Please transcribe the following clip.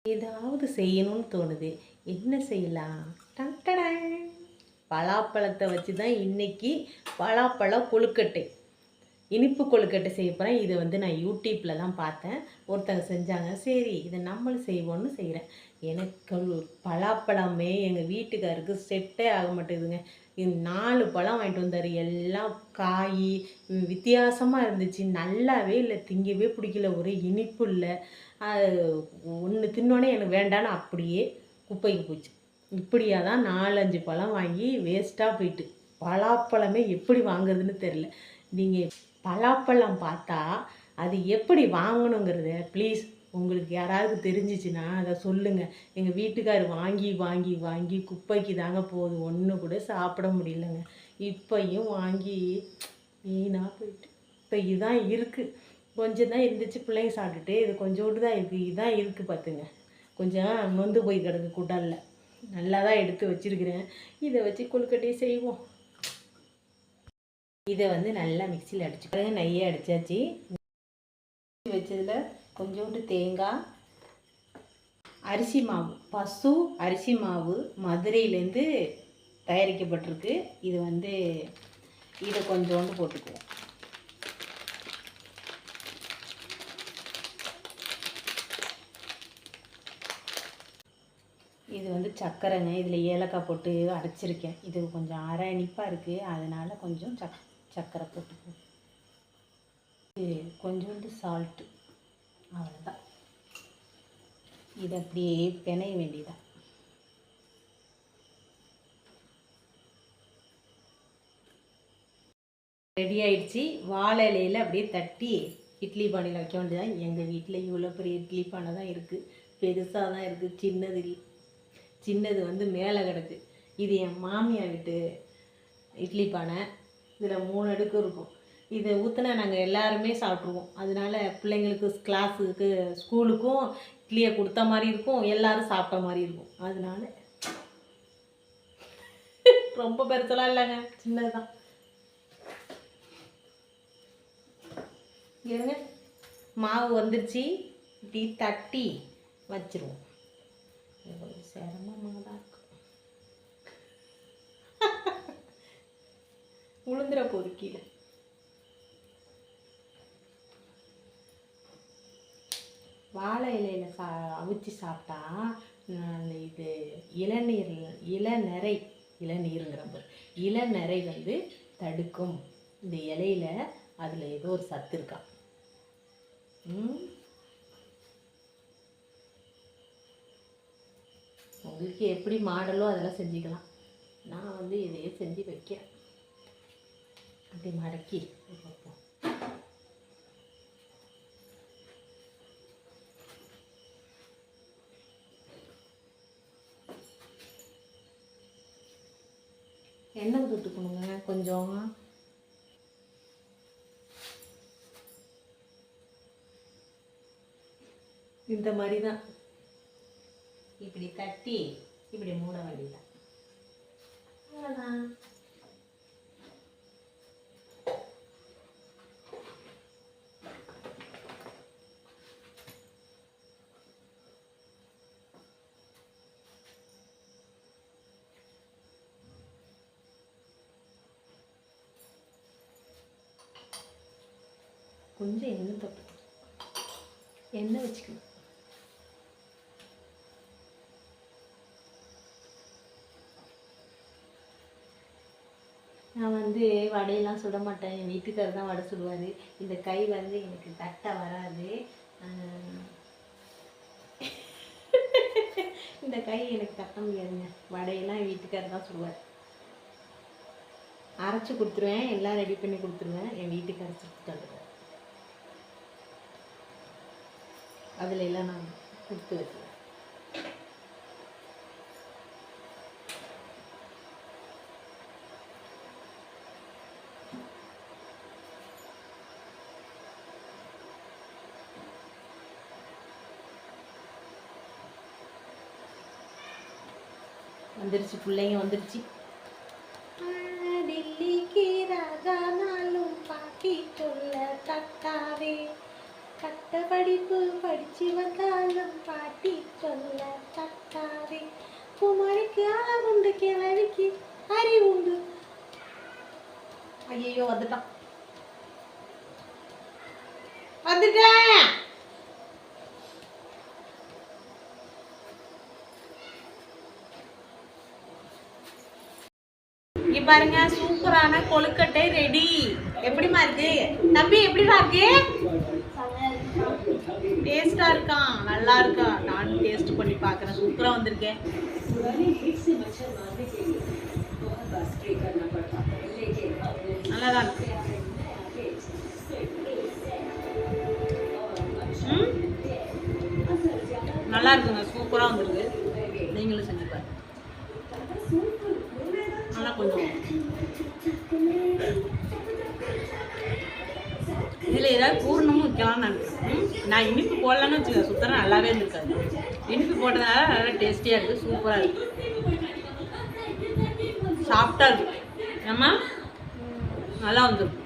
ஏதாவது செய்யணும்னு தோணுது. என்ன செய்யலாம்? டன்டடன்! பலாப்பழத்தை வச்சு தான் இன்னைக்கு பலாப்பழ கொழுக்கட்டை, இனிப்பு கொழுக்கட்டை செய்ய போகிறேன். இதை வந்து நான் யூடியூப்பில் தான் பார்த்தேன். ஒருத்தங்க செஞ்சாங்க. சரி இதை நம்மளும் செய்வோன்னு செய்கிறேன். எனக்கு பலாப்பழமே எங்கள் வீட்டுக்காருக்கு செட்டே ஆக மாட்டேங்குதுங்க. 4 பழம் வாங்கிட்டு வந்தார். எல்லாம் காய் வித்தியாசமாக இருந்துச்சு. நல்லாவே இல்லை, திங்கவே பிடிக்கல. ஒரே இனிப்பு இல்லை. ஒன்று தின்னோடனே எனக்கு வேண்டான்னு அப்படியே குப்பைக்கு போச்சு. இப்படியாக தான் 4-5 பழம் வாங்கி வேஸ்ட்டாக போயிட்டு. பலாப்பழமே எப்படி வாங்குறதுன்னு தெரில. நீங்கள் பலாப்பழம் பார்த்தா அது எப்படி வாங்கணுங்கிறத ப்ளீஸ் உங்களுக்கு யாராவது தெரிஞ்சிச்சுன்னா அதை சொல்லுங்கள். எங்கள் வீட்டுக்கார் வாங்கி வாங்கி வாங்கி குப்பைக்கு தாங்க போகுது. ஒன்று கூட சாப்பிட முடியலங்க. இப்பையும் வாங்கி வீணாக போயிட்டு. இப்போ இதுதான் இருக்குது. கொஞ்சம் தான் இருந்துச்சு, பிள்ளைங்க சாப்பிட்டுட்டு. இது கொஞ்சோண்டு தான் இருக்குது. இதுதான் இருக்குது பார்த்துங்க. கொஞ்சம் நொந்து போய் கிடக்கு குடலில். நல்லா தான் எடுத்து வச்சுருக்கிறேன். இதை வச்சு கொழுக்கட்டையை செய்வோம். இதை வந்து நல்லா மிக்சியில் அடிச்சுக்கிறேன். நெய்யை அடித்தாச்சு. வச்சதில் கொஞ்சோண்டு தேங்காய், அரிசி மாவு, பசு அரிசி மாவு மதுரையிலேருந்து தயாரிக்கப்பட்டிருக்கு. இது வந்து இதை கொஞ்சோண்டு போட்டுக்குவோம். இது வந்து சர்க்கரைங்க. இதில் ஏலக்காய் போட்டு அரைச்சிருக்கேன். இது கொஞ்சம் அரை இனிப்பாக இருக்குது, அதனால் கொஞ்சம் சர்க்கரை போட்டுக்குவோம். இது கொஞ்சோண்டு சால்ட்டு, அவ்வளோதான். இது அப்படியே பிணைய வேண்டியதான். ரெடி ஆயிடுச்சு. வாழை இலையில் அப்படியே தட்டி இட்லி பானையில் வைக்க வேண்டியதான். எங்கள் வீட்டில் இவ்வளோ பெரிய இட்லி பானை தான் இருக்குது. பெருசாக தான் இருக்குது. சின்னது வந்து மேலே கிடக்கு. இது என் மாமியார் வீட்டு இட்லி பானை. இதில் 3 அடுக்கு இருக்கும். இதை ஊற்றினா நாங்கள் எல்லாருமே சாப்பிட்ருவோம். அதனால பிள்ளைங்களுக்கு கிளாஸுக்கு ஸ்கூலுக்கும் இட்லியை கொடுத்த மாதிரி இருக்கும், எல்லோரும் சாப்பிட்ட மாதிரி இருக்கும். அதனால ரொம்ப பெருசெல்லாம் இல்லைங்க, சின்னது தான். இருங்க, மாவு வந்துருச்சு. இப்படி தட்டி வச்சிருவோம். கொஞ்சம் சிரமமாக தான் இருக்கும். உளுந்துற போது கீழே. வாழை இலையில் அவிச்சு சாப்பிட்டா இது இளநரை வந்து தடுக்கும். இந்த இலையில அதில் ஏதோ ஒரு சத்து இருக்கா. உங்களுக்கு எப்படி மாடலோ அதெல்லாம் செஞ்சுக்கலாம். நான் வந்து இதையே செஞ்சு வைக்கிறேன். அப்படி மடக்கி வைப்போம். எண்ணெய் தொட்டுக்கணுங்க கொஞ்சம். இந்த மாதிரி தான் இப்படி தட்டி இப்படி மூட வேண்டியதான். அவ்வளோதான். கொஞ்சம் எண்ணெய் தொட்டு எண்ணெய் வச்சுக்கணும். நான் வந்து வடையெல்லாம் சுட மாட்டேன். என் வீட்டுக்காரர் தான் வடை சுடுவார். இந்த கை வந்து எனக்கு தட்ட வராது. இந்த கை எனக்கு தட்ட முடியாதுங்க. வடையெல்லாம் என் வீட்டுக்காரர் தான் சுடுவார். அரைச்சி கொடுத்துருவேன், எல்லாம் ரெடி பண்ணி கொடுத்துருவேன். என் வீட்டுக்காரர் சுட்டு வந்துடுவேன். அதில் எல்லாம் நான் கொடுத்து வச்சுருவேன். வந்துருச்சு, பிள்ளைங்க வந்துருச்சு. டில்லிக்கு ராஜானாலும் பாட்டி சொல்ல கட்டாவே, கட்ட படிப்பு படிச்சு வந்தாலும் பாட்டி சொல்ல தட்டாதே குமரிக்கு அழகுண்டு கிளவிக்கு அறிவுண்டு. ஐயோ வந்துட்டான் வந்துட்டேன். இங்க பாருங்க, சூப்பரான கொழுக்கட்டை ரெடி. எப்படிமா இருக்கு தம்பி? எப்படிமா இருக்கு? டேஸ்டா இருக்கான், நல்லா இருக்கா? நானும் டேஸ்ட் பண்ணி பார்க்குறேன். சூப்பரா வந்திருக்கேன். நல்லாதான் இருக்கு. நல்லா இருக்குங்க, சூப்பரா வந்திருக்கு. நீங்களும் செஞ்சு பாருங்க. நல்லா கொஞ்சம் இதில் ஏதாவது பூர்ணமும் வைக்கலாம்னு நினைக்கிறேன். நான் இனிப்பு போடலான்னு வச்சுக்கேன், சுத்தரம் நல்லாவே இருந்திருக்காது. இனிப்பு போட்டதுனால நல்லா டேஸ்டியாக இருக்குது, சூப்பராக இருக்குது, சாஃப்டாக இருக்குது. ஏம்மா நல்லா வந்துடும்.